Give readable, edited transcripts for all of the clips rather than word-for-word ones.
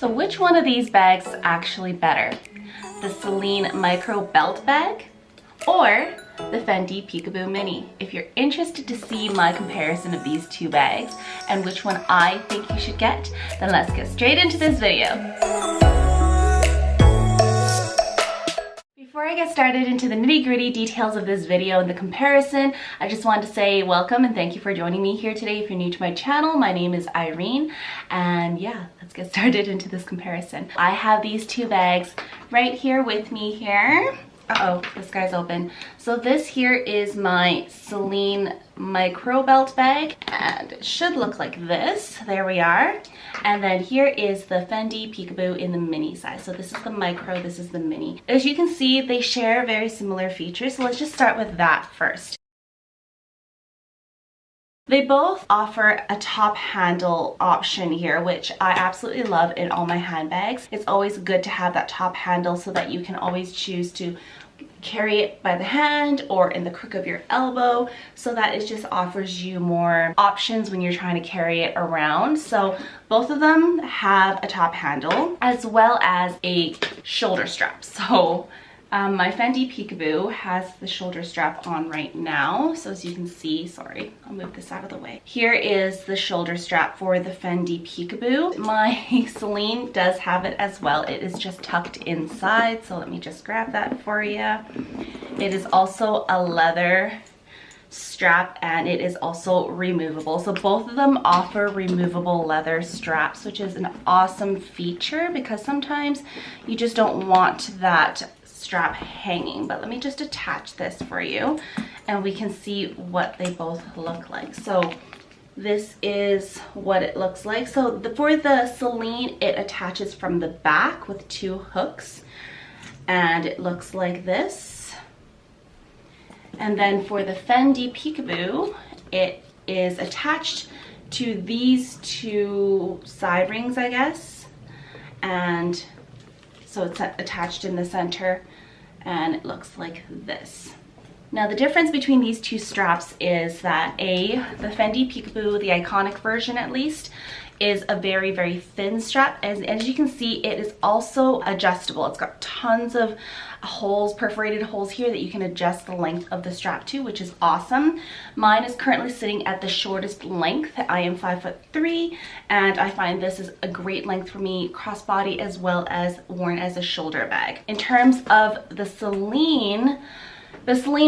So which one of these bags is actually better? The Celine Micro Belt Bag or the Fendi Peekaboo Mini? If you're interested to see my comparison of these two bags and which one I think you should get, then let's get straight into this video. Before I get started into the nitty-gritty details of this video and the comparison, I just wanted to say welcome and thank you for joining me here today. If you're new to my channel, my name is Irene, and yeah, let's get started into this comparison. I have these two bags right here with me here. Uh-oh, this guy's open. So this here is my Celine Micro Belt Bag, and it should look like this. There we are. And then here is the Fendi Peekaboo in the mini size. So this is the micro, this is the mini. As you can see, they share very similar features. So let's just start with that first. They both offer a top handle option here, which I absolutely love in all my handbags. It's always good to have that top handle so that you can always choose to carry it by the hand or in the crook of your elbow, so that it just offers you more options when you're trying to carry it around. So both of them have a top handle as well as a shoulder strap. So my Fendi Peekaboo has the shoulder strap on right now. So as you can see, sorry, I'll move this out of the way. Here is the shoulder strap for the Fendi Peekaboo. My Celine does have it as well. It is just tucked inside. So let me just grab that for you. It is also a leather strap and it is also removable. So both of them offer removable leather straps, which is an awesome feature because sometimes you just don't want that strap hanging. But let me just attach this for you and we can see what they both look like. So this is what it looks like. So for the Celine, it attaches from the back with two hooks and it looks like this. And then for the Fendi Peekaboo, it is attached to these two side rings, I guess, and so it's attached in the center and it looks like this. Now the difference between these two straps is that the Fendi Peekaboo, the iconic version at least, is a very, very thin strap. As you can see, it is also adjustable. It's got tons of holes, perforated holes here that you can adjust the length of the strap to, which is awesome. Mine is currently sitting at the shortest length. I am 5'3", and I find this is a great length for me, crossbody as well as worn as a shoulder bag. In terms of the Celine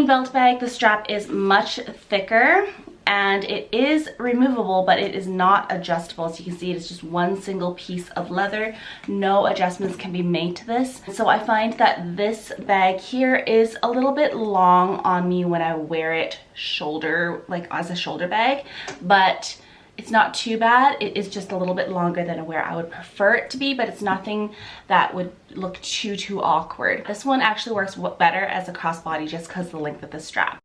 Belt Bag, the strap is much thicker and it is removable, but it is not adjustable. As you can see, it is just one single piece of leather. No adjustments can be made to this. So I find that this bag here is a little bit long on me when I wear it like as a shoulder bag, but it's not too bad. It is just a little bit longer than where I would prefer it to be, but it's nothing that would look too awkward. This one actually works better as a crossbody just because of the length of the strap.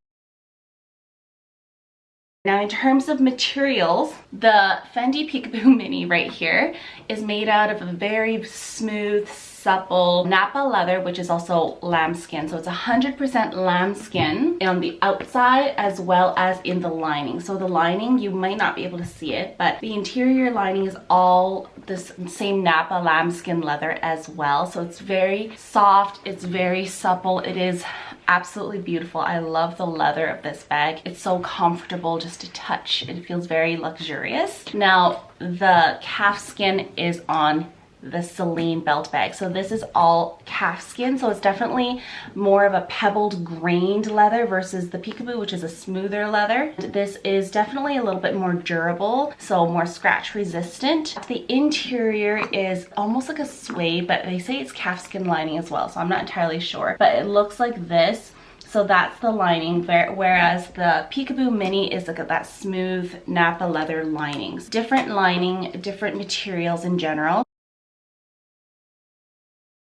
Now in terms of materials, the Fendi Peekaboo Mini right here is made out of a very smooth, supple Napa leather, which is also lambskin. So it's 100% lambskin on the outside as well as in the lining. So the lining, you might not be able to see it, but the interior lining is all this same Napa lambskin leather as well. So it's very soft, it's very supple, it is absolutely beautiful. I love the leather of this bag. It's so comfortable just to touch. It feels very luxurious. Now the calf skin is on the Celine Belt Bag. So this is all calf skin, so it's definitely more of a pebbled grained leather versus the Peekaboo, which is a smoother leather. This is definitely a little bit more durable, so more scratch resistant. The interior is almost like a suede, but they say it's calf skin lining as well, so I'm not entirely sure, but it looks like this. So that's the lining, whereas the Peekaboo Mini is like that smooth Napa leather linings. Different lining, different materials in general.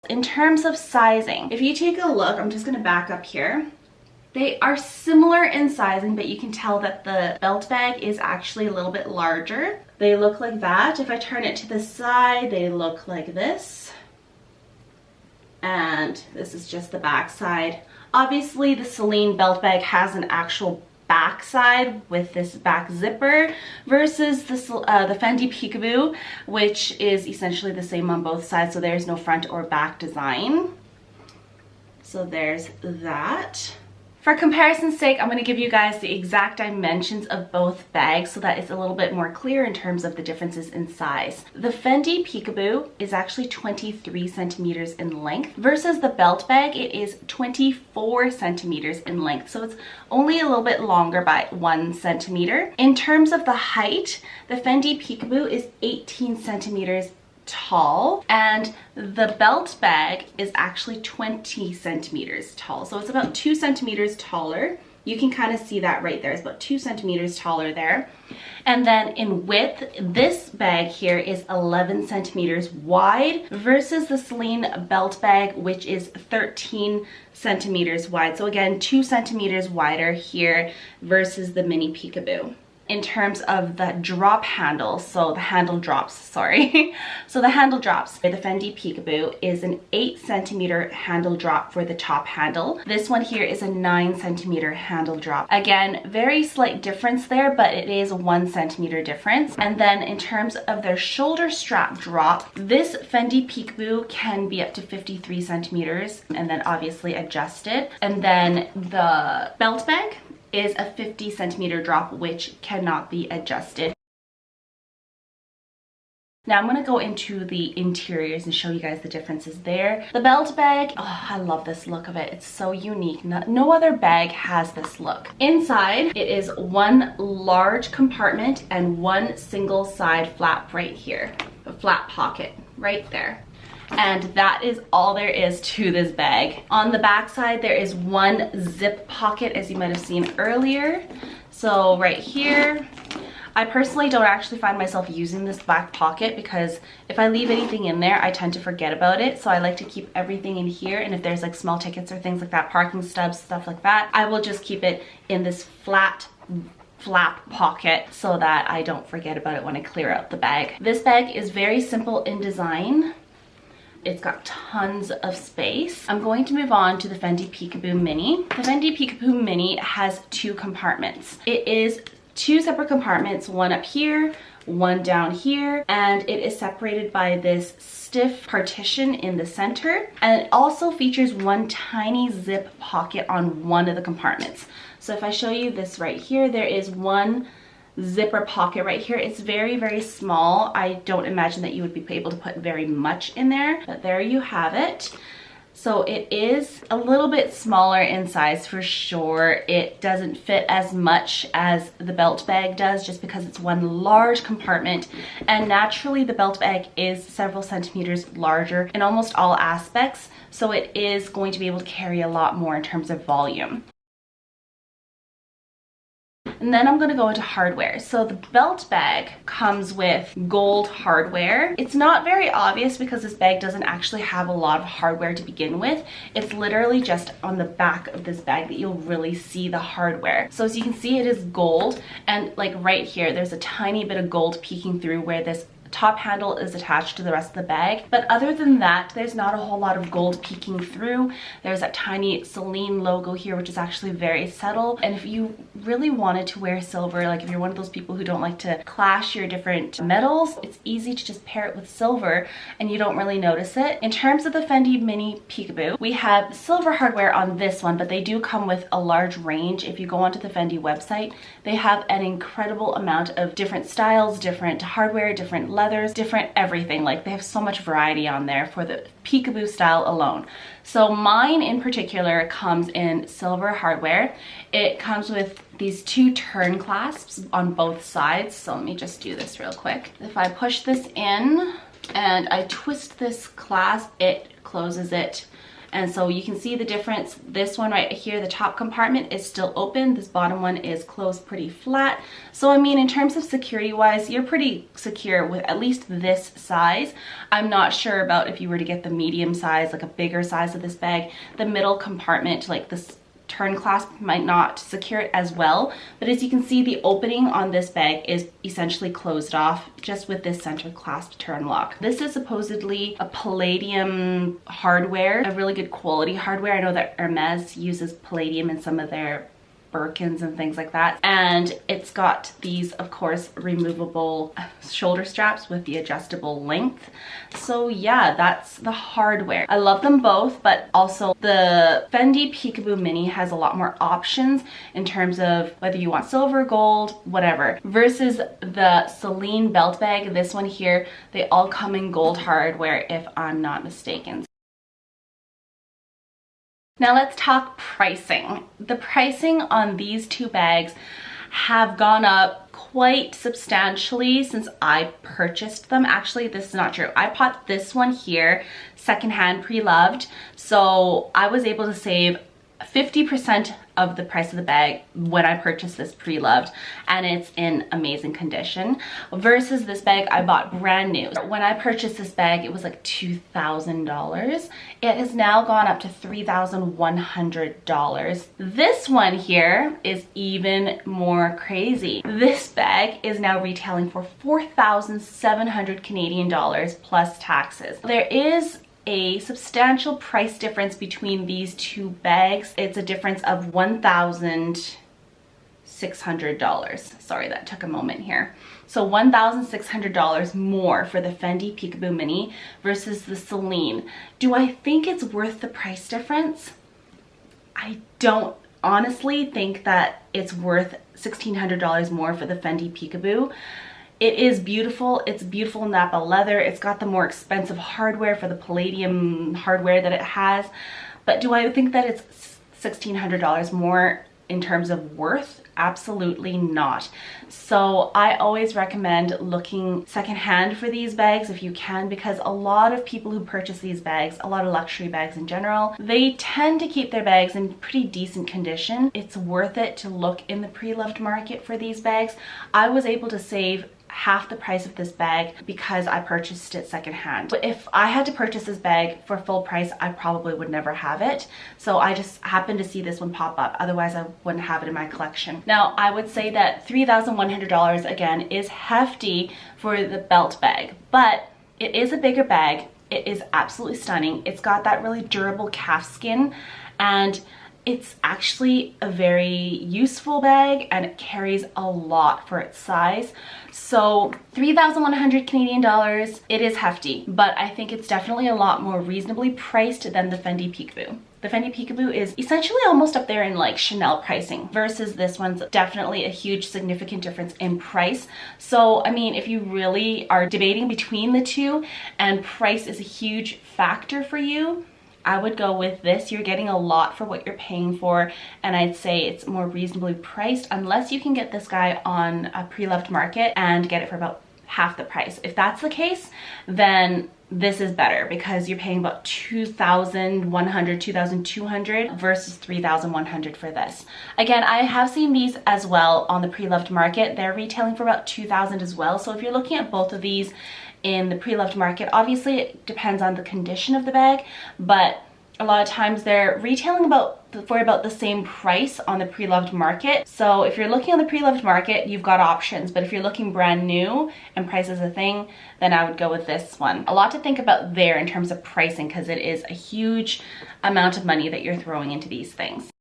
In terms of sizing, if you take a look, I'm just going to back up here. They are similar in sizing, but you can tell that the belt bag is actually a little bit larger. They look like that. If I turn it to the side, they look like this. And this is just the back side. Obviously, the Celine Belt Bag has an actual back side with this back zipper versus this, the Fendi Peekaboo, which is essentially the same on both sides, so there's no front or back design. So there's that. For comparison's sake, I'm going to give you guys the exact dimensions of both bags so that it's a little bit more clear in terms of the differences in size. The Fendi Peekaboo is actually 23 centimeters in length versus the belt bag, it is 24 centimeters in length. So it's only a little bit longer by 1 centimeter. In terms of the height, the Fendi Peekaboo is 18 centimeters tall and the belt bag is actually 20 centimeters tall, so it's about 2 centimeters taller. You can kind of see that right there. It's about 2 centimeters taller there. And then in width, this bag here is 11 centimeters wide versus the Celine Belt Bag, which is 13 centimeters wide. So again, 2 centimeters wider here versus the Mini Peekaboo. In terms of the drop handle, so the handle drops, sorry. So the handle drops for the Fendi Peekaboo is an 8 centimeter handle drop for the top handle. This one here is a 9 centimeter handle drop. Again, very slight difference there, but it is a 1 centimeter difference. And then in terms of their shoulder strap drop, this Fendi Peekaboo can be up to 53 centimeters and then obviously adjusted. And then the belt bag is a 50 centimeter drop, which cannot be adjusted. Now I'm gonna go into the interiors and show you guys the differences there. The belt bag, oh, I love this look of it. It's so unique. No other bag has this look. Inside, it is one large compartment and one single side flap right here. A flap pocket right there. And that is all there is to this bag. On the back side, there is one zip pocket, as you might have seen earlier. So right here, I personally don't actually find myself using this back pocket because if I leave anything in there, I tend to forget about it. So I like to keep everything in here. And if there's like small tickets or things like that, parking stubs, stuff like that, I will just keep it in this flap pocket so that I don't forget about it when I clear out the bag. This bag is very simple in design. It's got tons of space. I'm going to move on to the Fendi Peekaboo Mini. The Fendi Peekaboo Mini has 2 compartments. It is 2 separate compartments, one up here, one down here, and it is separated by this stiff partition in the center. And it also features one tiny zip pocket on one of the compartments. So if I show you this right here, there is one zipper pocket right here. It's very, very small. I don't imagine that you would be able to put very much in there, but there you have it. So it is a little bit smaller in size for sure. It doesn't fit as much as the belt bag does just because it's one large compartment, and naturally the belt bag is several centimeters larger in almost all aspects, so it is going to be able to carry a lot more in terms of volume. And then I'm going to go into hardware. So the belt bag comes with gold hardware. It's not very obvious because this bag doesn't actually have a lot of hardware to begin with. It's literally just on the back of this bag that you'll really see the hardware. So as you can see, it is gold, and like right here, there's a tiny bit of gold peeking through where this top handle is attached to the rest of the bag. But other than that, there's not a whole lot of gold peeking through. There's that tiny Celine logo here, which is actually very subtle. And if you really wanted to wear silver, like if you're one of those people who don't like to clash your different metals, it's easy to just pair it with silver and you don't really notice it. In terms of the Fendi Mini Peekaboo, we have silver hardware on this one, but they do come with a large range. If you go onto the Fendi website, they have an incredible amount of different styles, different hardware, different leathers, different everything. Like they have so much variety on there for the Peekaboo style alone. So mine in particular comes in silver hardware. It comes with these 2 turn clasps on both sides. So let me just do this real quick. If I push this in and I twist this clasp, it closes it. And so you can see the difference. This one right here, the top compartment is still open. This bottom one is closed pretty flat. So I mean, in terms of security wise, you're pretty secure with at least this size. I'm not sure about if you were to get the medium size, like a bigger size of this bag, the middle compartment, like this turn clasp might not secure it as well, but as you can see, the opening on this bag is essentially closed off just with this center clasp turn lock. This is supposedly a palladium hardware, a really good quality hardware. I know that Hermes uses palladium in some of their Birkins and things like that. And it's got these, of course, removable shoulder straps with the adjustable length. So yeah, that's the hardware. I love them both, but also the Fendi Peekaboo Mini has a lot more options in terms of whether you want silver, gold, whatever, versus the Celine Belt Bag. This one here, they all come in gold hardware if I'm not mistaken. Now let's talk pricing. The pricing on these two bags have gone up quite substantially since I purchased them. Actually, this is not true. I bought this one here secondhand, pre-loved, so I was able to save 50% of the price of the bag when I purchased this pre-loved, and it's in amazing condition, versus this bag I bought brand new. When I purchased this bag, it was like $2,000. It has now gone up to $3,100. This one here is even more crazy. This bag is now retailing for 4,700 Canadian dollars plus taxes. There is a substantial price difference between these two bags. It's a difference of $1,600. Sorry, that took a moment here. So $1,600 more for the Fendi Peekaboo Mini versus the Celine. Do I think it's worth the price difference? I don't honestly think that it's worth $1,600 more for the Fendi Peekaboo. It is beautiful. It's beautiful Napa leather. It's got the more expensive hardware for the palladium hardware that it has. But do I think that it's $1,600 more in terms of worth? Absolutely not. So I always recommend looking secondhand for these bags if you can, because a lot of people who purchase these bags, a lot of luxury bags in general, they tend to keep their bags in pretty decent condition. It's worth it to look in the pre-loved market for these bags. I was able to save half the price of this bag because I purchased it secondhand. But if I had to purchase this bag for full price, I probably would never have it. So I just happened to see this one pop up. Otherwise, I wouldn't have it in my collection. Now, I would say that $3,100 again is hefty for the belt bag, but it is a bigger bag. It is absolutely stunning. It's got that really durable calf skin, and it's actually a very useful bag, and it carries a lot for its size. So 3,100 Canadian dollars, it is hefty, but I think it's definitely a lot more reasonably priced than the Fendi Peekaboo. The Fendi Peekaboo is essentially almost up there in like Chanel pricing, versus this one's definitely a huge significant difference in price. So I mean, if you really are debating between the two and price is a huge factor for you, I would go with this. You're getting a lot for what you're paying for, and I'd say it's more reasonably priced, unless you can get this guy on a pre-loved market and get it for about half the price. If that's the case, then this is better because you're paying about $2,100, $2,200 versus $3,100 for this. Again, I have seen these as well on the pre-loved market. They're retailing for about $2,000 as well. So if you're looking at both of these in the pre-loved market, obviously it depends on the condition of the bag, but a lot of times they're retailing for about the same price on the pre-loved market. So if you're looking on the pre-loved market, you've got options, but if you're looking brand new and price is a thing, then I would go with this one. A lot to think about there in terms of pricing, because it is a huge amount of money that you're throwing into these things.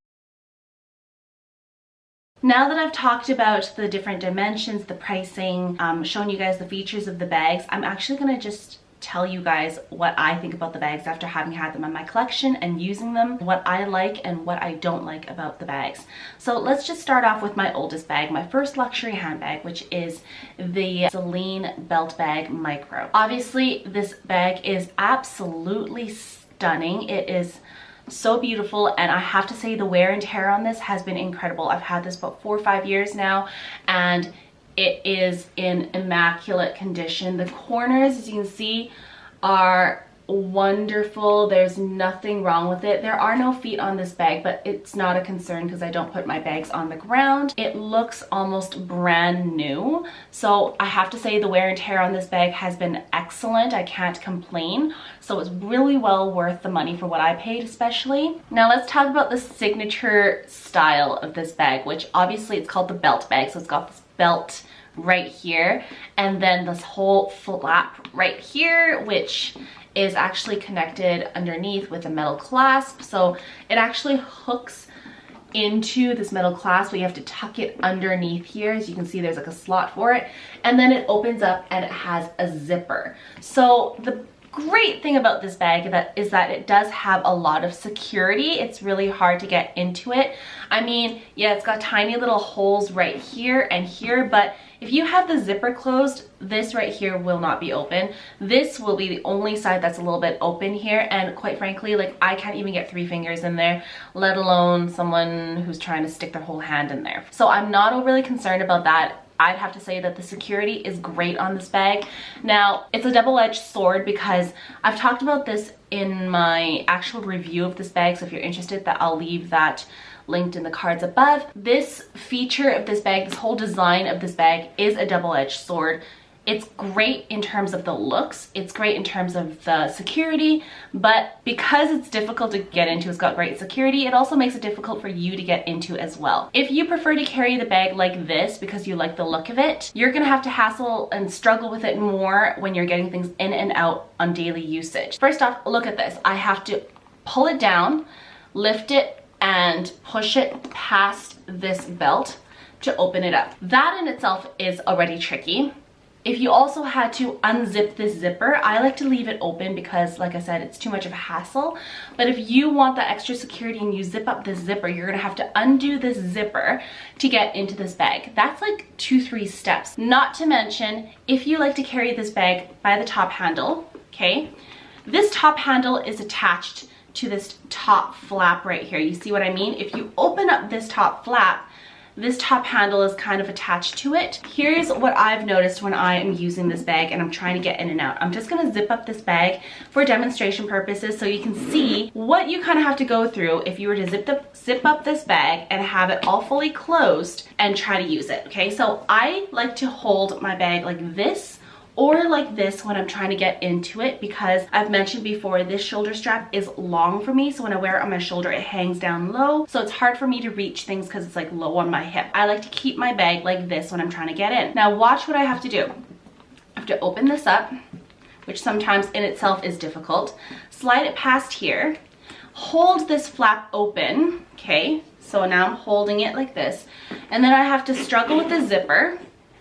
Now that I've talked about the different dimensions, the pricing, shown you guys the features of the bags, I'm actually gonna just tell you guys what I think about the bags after having had them in my collection and using them, what I like and what I don't like about the bags. So let's just start off with my oldest bag, my first luxury handbag, which is the Celine Belt Bag Micro. Obviously, this bag is absolutely stunning. It is so beautiful, and I have to say the wear and tear on this has been incredible. I've had this about 4 or 5 years now, and it is in immaculate condition. The corners, as you can see, are wonderful. There's nothing wrong with it. There are no feet on this bag, but it's not a concern because I don't put my bags on the ground. It looks almost brand new. So I have to say the wear and tear on this bag has been excellent. I can't complain. So it's really well worth the money for what I paid, especially. Now let's talk about the signature style of this bag, which obviously it's called the belt bag. So it's got this belt right here, and then this whole flap right here, which is actually connected underneath with a metal clasp. So it actually hooks into this metal clasp, but you have to tuck it underneath here. As you can see, there's like a slot for it, and then it opens up and it has a zipper. So the great thing about this bag is that it does have a lot of security. It's really hard to get into it. I mean, yeah, it's got tiny little holes right here and here, but if you have the zipper closed, this right here will not be open. This will be the only side that's a little bit open here, and quite frankly, like, I can't even get 3 fingers in there, let alone someone who's trying to stick their whole hand in there. So I'm not overly concerned about that. I'd have to say that the security is great on this bag. Now, it's a double-edged sword because I've talked about this in my actual review of this bag, so if you're interested, that I'll leave that linked in the cards above. This feature of this bag, this whole design of this bag is a double-edged sword. It's great in terms of the looks, it's great in terms of the security, but because it's difficult to get into, it's got great security, it also makes it difficult for you to get into as well. If you prefer to carry the bag like this because you like the look of it, you're gonna have to hassle and struggle with it more when you're getting things in and out on daily usage. First off, look at this. I have to pull it down, lift it, and push it past this belt to open it up. That in itself is already tricky. If you also had to unzip this zipper, I like to leave it open because, like I said, it's too much of a hassle. But if you want the extra security and you zip up this zipper, you're gonna have to undo this zipper to get into this bag. That's like 2-3 steps. Not to mention, if you like to carry this bag by the top handle, okay? This top handle is attached to this top flap right here. You see what I mean? If you open up this top flap, this top handle is kind of attached to it. Here's what I've noticed when I am using this bag and I'm trying to get in and out. I'm just gonna zip up this bag for demonstration purposes so you can see what you kind of have to go through if you were to zip up this bag and have it all fully closed and try to use it, okay? So I like to hold my bag like this or like this when I'm trying to get into it, because I've mentioned before, this shoulder strap is long for me, so when I wear it on my shoulder it hangs down low, so it's hard for me to reach things because it's like low on my hip. I like to keep my bag like this when I'm trying to get in. Now watch what I have to do. I have to open this up, which sometimes in itself is difficult, slide it past here, hold this flap open, okay, so now I'm holding it like this, and then I have to struggle with the zipper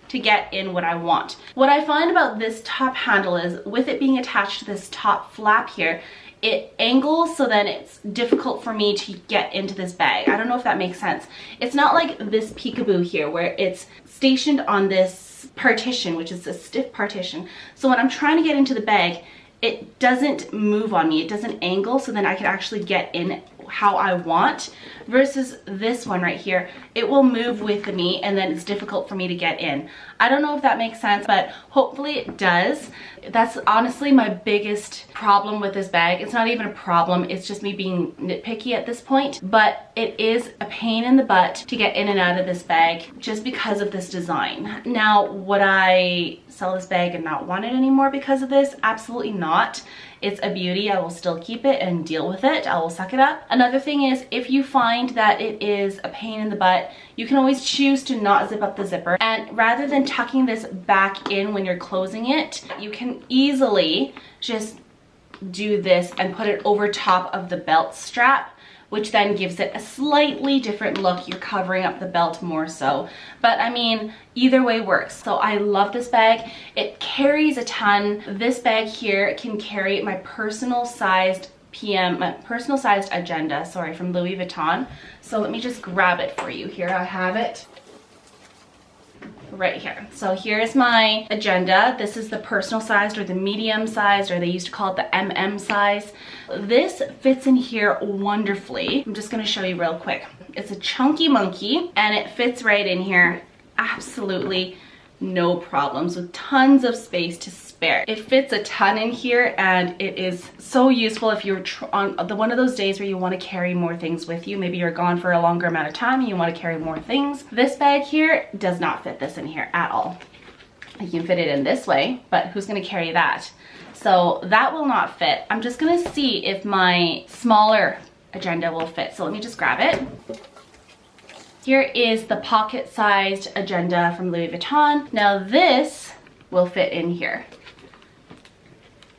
to get in what I want. What I find about this top handle is, with it being attached to this top flap here, it angles so then it's difficult for me to get into this bag. I don't know if that makes sense. It's not like this peekaboo here where it's stationed on this partition, which is a stiff partition. So when I'm trying to get into the bag, it doesn't move on me, it doesn't angle, so then I can actually get in how I want, versus this one right here, it will move with me and then it's difficult for me to get in. I don't know if that makes sense, but hopefully it does. That's honestly my biggest problem with this bag. It's not even a problem, it's just me being nitpicky at this point, but it is a pain in the butt to get in and out of this bag just because of this design. Now, would I sell this bag and not want it anymore because of this? Absolutely not. It's a beauty. I will still keep it and deal with it. I will suck it up. Another thing is, if you find that it is a pain in the butt, you can always choose to not zip up the zipper, and rather than tucking this back in when you're closing it, you can easily just do this and put it over top of the belt strap, which then gives it a slightly different look. You're covering up the belt more so. But I mean, either way works. So I love this bag. It carries a ton. This bag here can carry my personal sized agenda, sorry, from Louis Vuitton. So let me just grab it for you. Here I have it. Right here. So here's my agenda. This is the personal sized or the medium sized, or they used to call it the MM size. This fits in here wonderfully. I'm just going to show you real quick. It's a chunky monkey and it fits right in here. Absolutely no problems, with tons of space to spare. It fits a ton in here and it is so useful if you're on one of those days where you want to carry more things with you. Maybe you're gone for a longer amount of time and you want to carry more things. This bag here does not fit this in here at all. You can fit it in this way, but who's going to carry that? So that will not fit. I'm just going to see if my smaller agenda will fit. So let me just grab it. Here is the pocket-sized agenda from Louis Vuitton. Now this will fit in here.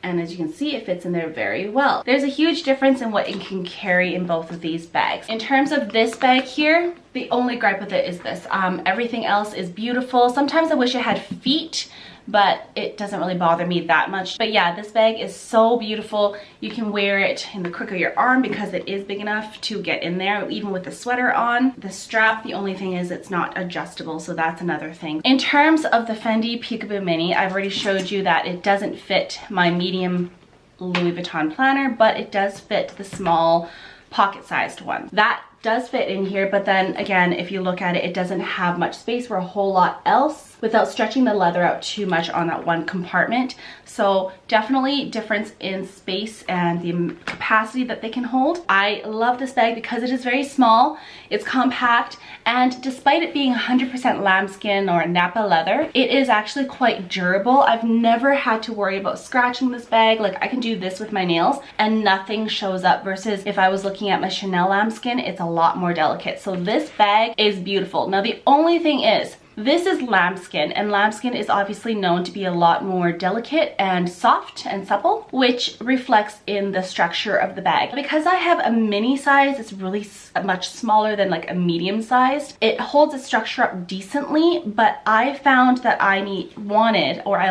And as you can see, it fits in there very well. There's a huge difference in what it can carry in both of these bags. In terms of this bag here, the only gripe with it is this. Everything else is beautiful. Sometimes I wish it had feet, but it doesn't really bother me that much. But yeah, this bag is so beautiful. You can wear it in the crook of your arm because it is big enough to get in there, even with the sweater on. The strap, the only thing is it's not adjustable, so that's another thing. In terms of the Fendi Peekaboo Mini, I've already showed you that it doesn't fit my medium Louis Vuitton planner, but it does fit the small pocket-sized one. That does fit in here, but then again, if you look at it, it doesn't have much space for a whole lot else without stretching the leather out too much on that one compartment. So definitely difference in space and the capacity that they can hold. I love this bag because it is very small, it's compact, and despite it being 100% lambskin or Napa leather, it is actually quite durable. I've never had to worry about scratching this bag. Like, I can do this with my nails and nothing shows up, versus if I was looking at my Chanel lambskin, it's a lot more delicate. So this bag is beautiful. Now the only thing is, this is lambskin, and lambskin is obviously known to be a lot more delicate and soft and supple, which reflects in the structure of the bag. Because I have a mini size, it's really much smaller than like a medium sized. It holds its structure up decently, but I found that I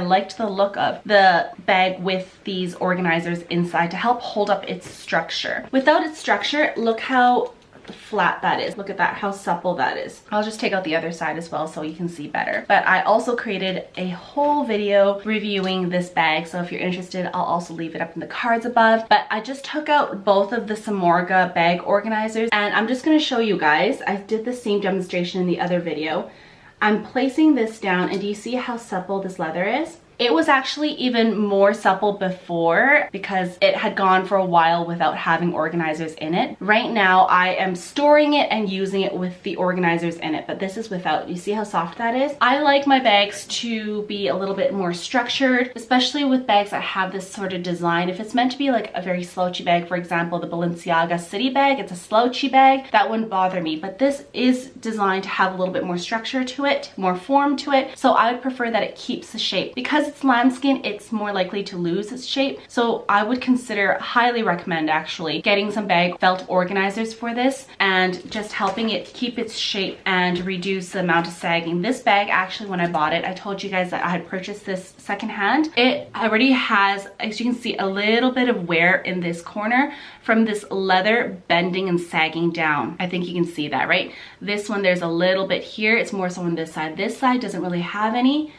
liked the look of the bag with these organizers inside to help hold up its structure. Without its structure, look how flat that is. Look at that, how supple that is. I'll just take out the other side as well so you can see better. But I also created a whole video reviewing this bag, so if you're interested, I'll also leave it up in the cards above. But I just took out both of the Samorga bag organizers, and I'm just going to show you guys. I did the same demonstration in the other video. I'm placing this down, and do you see how supple this leather is? It was actually even more supple before because it had gone for a while without having organizers in it. Right now, I am storing it and using it with the organizers in it, but this is without. You see how soft that is? I like my bags to be a little bit more structured, especially with bags that have this sort of design. If it's meant to be like a very slouchy bag, for example, the Balenciaga City bag, it's a slouchy bag, that wouldn't bother me. But this is designed to have a little bit more structure to it, more form to it, so I would prefer that it keeps the shape. Because it's lambskin, it's more likely to lose its shape. So I would highly recommend actually getting some bag felt organizers for this and just helping it keep its shape and reduce the amount of sagging. This bag, actually, when I bought it, I told you guys that I had purchased this secondhand. It already has, as you can see, a little bit of wear in this corner from this leather bending and sagging down. I think you can see that, right? This one, there's a little bit here. It's more so on this side. This side doesn't really have any.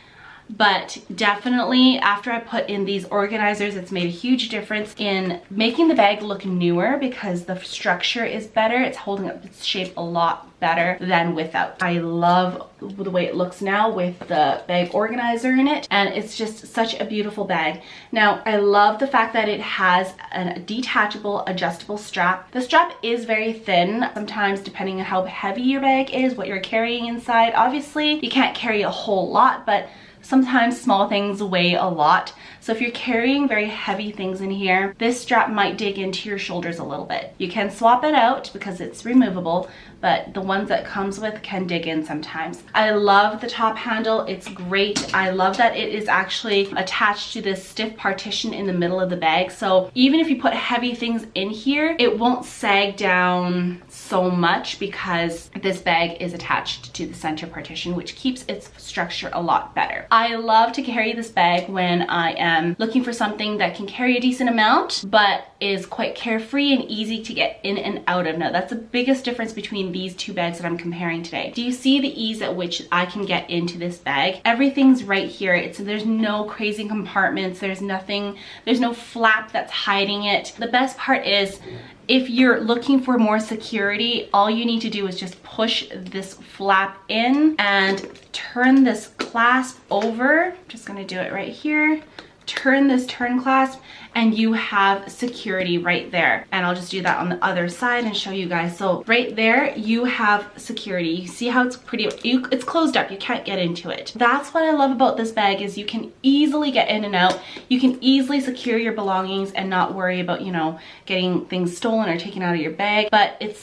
But definitely after I put in these organizers, it's made a huge difference in making the bag look newer because the structure is better. It's holding up its shape a lot better than without. I love the way it looks now with the bag organizer in it, and it's just such a beautiful bag. Now, I love the fact that it has a detachable, adjustable strap. The strap is very thin, sometimes depending on how heavy your bag is, what you're carrying inside. Obviously, you can't carry a whole lot, but sometimes small things weigh a lot. So if you're carrying very heavy things in here, this strap might dig into your shoulders a little bit. You can swap it out because it's removable, but the ones that comes with can dig in sometimes. I love the top handle. It's great. I love that it is actually attached to this stiff partition in the middle of the bag. So even if you put heavy things in here, it won't sag down so much because this bag is attached to the center partition, which keeps its structure a lot better. I love to carry this bag when I am looking for something that can carry a decent amount, but is quite carefree and easy to get in and out of. Now, that's the biggest difference between these two bags that I'm comparing today. Do you see the ease at which I can get into this bag? Everything's right here. There's no crazy compartments. There's no flap that's hiding it. The best part is, if you're looking for more security, all you need to do is just push this flap in and turn this clasp over. I'm just gonna do it right here. Turn this turn clasp and you have security right there. And I'll just do that on the other side and show you guys. So right there, you have security. You see how it's pretty, it's closed up, you can't get into it. That's what I love about this bag, is you can easily get in and out. You can easily secure your belongings and not worry about, you know, getting things stolen or taken out of your bag. But it's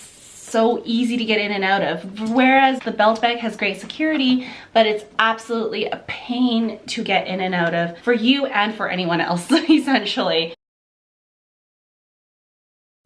so easy to get in and out of. Whereas the belt bag has great security, but it's absolutely a pain to get in and out of for you and for anyone else, essentially.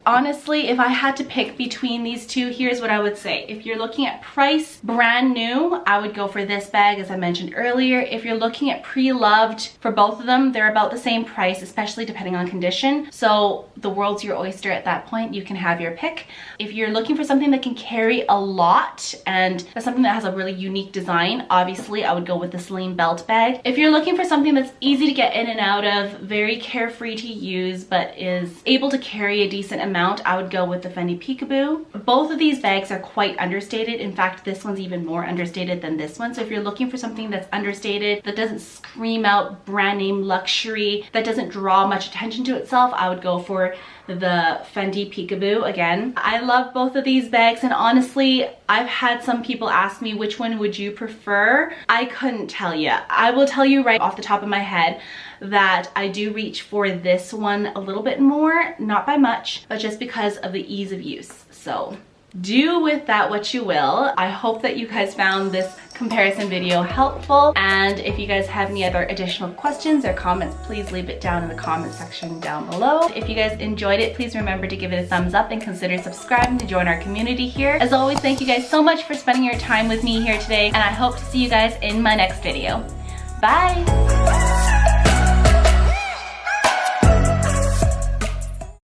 Honestly, if I had to pick between these two, here's what I would say. If you're looking at price brand new, I would go for this bag, as I mentioned earlier. If you're looking at pre-loved, for both of them, they're about the same price, especially depending on condition. So the world's your oyster at that point. You can have your pick. If you're looking for something that can carry a lot and that's something that has a really unique design, obviously I would go with the Celine Belt Bag. If you're looking for something that's easy to get in and out of, very carefree to use, but is able to carry a decent amount, I would go with the Fendi Peekaboo. Both of these bags are quite understated. In fact, this one's even more understated than this one. So if you're looking for something that's understated, that doesn't scream out brand name luxury, that doesn't draw much attention to itself, I would go for the Fendi Peekaboo again. I love both of these bags, and honestly, I've had some people ask me which one would you prefer. I couldn't tell you. I will tell you right off the top of my head that I do reach for this one a little bit more, not by much, but just because of the ease of use. So do with that what you will. I hope that you guys found this comparison video helpful, and if you guys have any other additional questions or comments, please leave it down in the comment section down below. If you guys enjoyed it, please remember to give it a thumbs up and consider subscribing to join our community here. As always, thank you guys so much for spending your time with me here today, and I hope to see you guys in my next video. Bye!